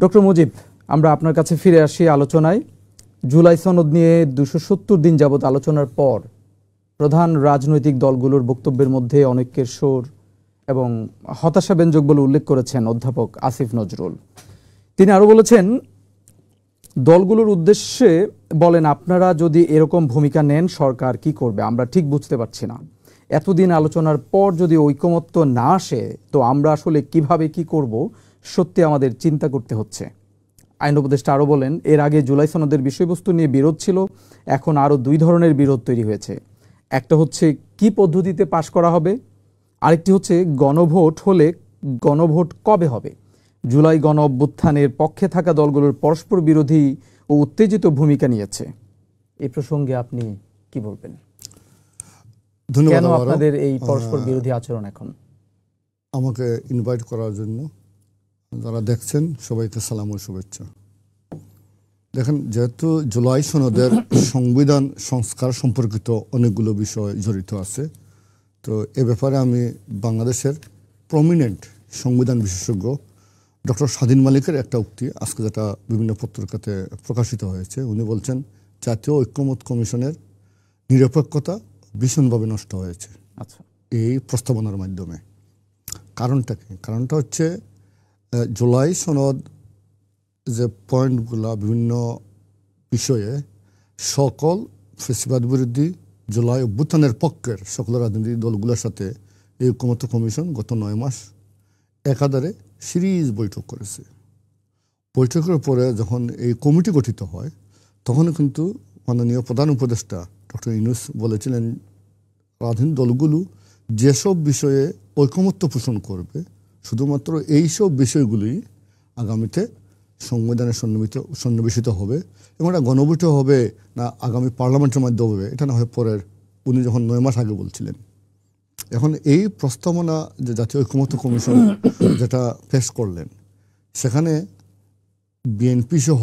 Doctor Mujib, আমরা আপনার কাছে ফিরে আসি আলোচনায়। জুলাই সনদ নিয়ে ২৭০ দিন যাবৎ আলোচনার পর প্রধান রাজনৈতিক দলগুলোর বক্তব্যের মধ্যে অনৈক্যের সুর এবং হতাশাব্যঞ্জক বলে উল্লেখ করেছেন অধ্যাপক আসিফ নজরুল। তিনি আরও বলেছেন, দলগুলোর উদ্দেশ্যে বলেন, আপনারা যদি এরকম ভূমিকা নেন সরকার কি করবে আমরা ঠিক বুঝতে পারছি না। এতদিন আলোচনার পর যদি ঐকমত্য না আসে তো আমরা আসলে কিভাবে কি করব সত্যি আমাদের চিন্তা করতে হচ্ছে। আইন উপদেষ্টা আরও বলেন, এর আগে জুলাই সনদের বিষয়বস্তু নিয়ে বিরোধ ছিল, এখন আরও দুই ধরনের বিরোধ তৈরি হয়েছে। একটা হচ্ছে কি পদ্ধতিতে পাশ করা হবে, আরেকটি হচ্ছে গণভোট হলে গণভোট কবে হবে। জুলাই গণ অভ্যুত্থানের পক্ষে থাকা দলগুলোর পরস্পর বিরোধী ও উত্তেজিত ভূমিকা নিয়েছে। এই প্রসঙ্গে আপনি কি বলবেন? কেন আপনাদের এই পরস্পর বিরোধী আচরণ? এখন আমাকে ইনভাইট করার জন্য যারা দেখছেন সবাইকে সালাম ও শুভেচ্ছা। দেখেন, যেহেতু জুলাই সনদের সংবিধান সংস্কার সম্পর্কিত অনেকগুলো বিষয় জড়িত আছে, তো এ ব্যাপারে আমি বাংলাদেশের প্রমিনেন্ট সংবিধান বিশেষজ্ঞ ডক্টর স্বাধীন মালিকের একটা উক্তি আজকে যেটা বিভিন্ন পত্রিকাতে প্রকাশিত হয়েছে। উনি বলছেন, জাতীয় ঐক্যমত কমিশনের নিরপেক্ষতা ভীষণভাবে নষ্ট হয়েছে এই প্রস্তাবনার মাধ্যমে। কারণটা কি? কারণটা হচ্ছে জুলাই সনদ যে পয়েন্টগুলা বিভিন্ন বিষয়ে সকল ফ্যাসিবাদ বিরোধী জুলাই অভ্যুত্থানের পক্ষের সকল রাজনৈতিক দলগুলোর সাথে এই ঐক্যমত্য কমিশন গত 9 মাস একাধারে সিরিজ বৈঠক করেছে। বৈঠকের পরে যখন এই কমিটি গঠিত হয় তখন কিন্তু মাননীয় প্রধান উপদেষ্টা ডক্টর ইউনূস বলেছিলেন, রাজনৈতিক দলগুলো যেসব বিষয়ে ঐকমত্য পোষণ করবে শুধুমাত্র এইসব বিষয়গুলি আগামীতে সংবিধানে সন্নিবেশিত হবে এবং এটা গণভোটে হবে না আগামী পার্লামেন্টের মাধ্যমে হবে এটা না হয় পরের, উনি যখন 9 মাস আগে বলছিলেন। এখন এই প্রস্তাবনা যে জাতীয় ঐক্যমত্য কমিশন যেটা পেশ করলেন, সেখানে বিএনপি সহ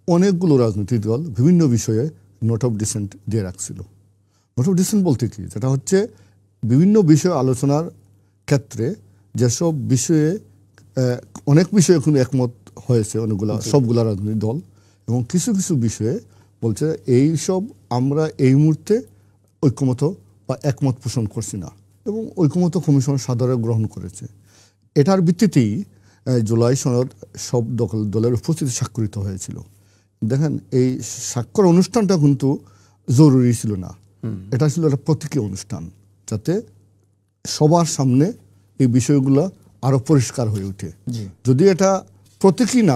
অনেকগুলো রাজনৈতিক দল বিভিন্ন বিষয়ে নোট অফ ডিসেন্ট দিয়ে রাখছিল। নোট অফ ডিসেন্ট বলতে কি? যেটা হচ্ছে বিভিন্ন বিষয় আলোচনার ক্ষেত্রে যেসব বিষয়ে অনেক বিষয়ে এখন একমত হয়েছে অনেকগুলা সবগুলা রাজনৈতিক দল, এবং কিছু কিছু বিষয়ে বলছে এই সব আমরা এই মুহূর্তে ঐক্যমত বা একমত পোষণ করছি না, এবং ঐক্যমত কমিশন সাদরে গ্রহণ করেছে। এটার ভিত্তিতেই জুলাই সনদ সব দলের উপস্থিতি স্বাক্ষরিত হয়েছিল। দেখেন, এই স্বাক্ষর অনুষ্ঠানটা কিন্তু জরুরি ছিল না, এটা ছিল একটা প্রতীকী অনুষ্ঠান, যাতে সবার সামনে এই বিষয়গুলো আরো পরিষ্কার হয়ে ওঠে। যদি এটা প্রতীকী না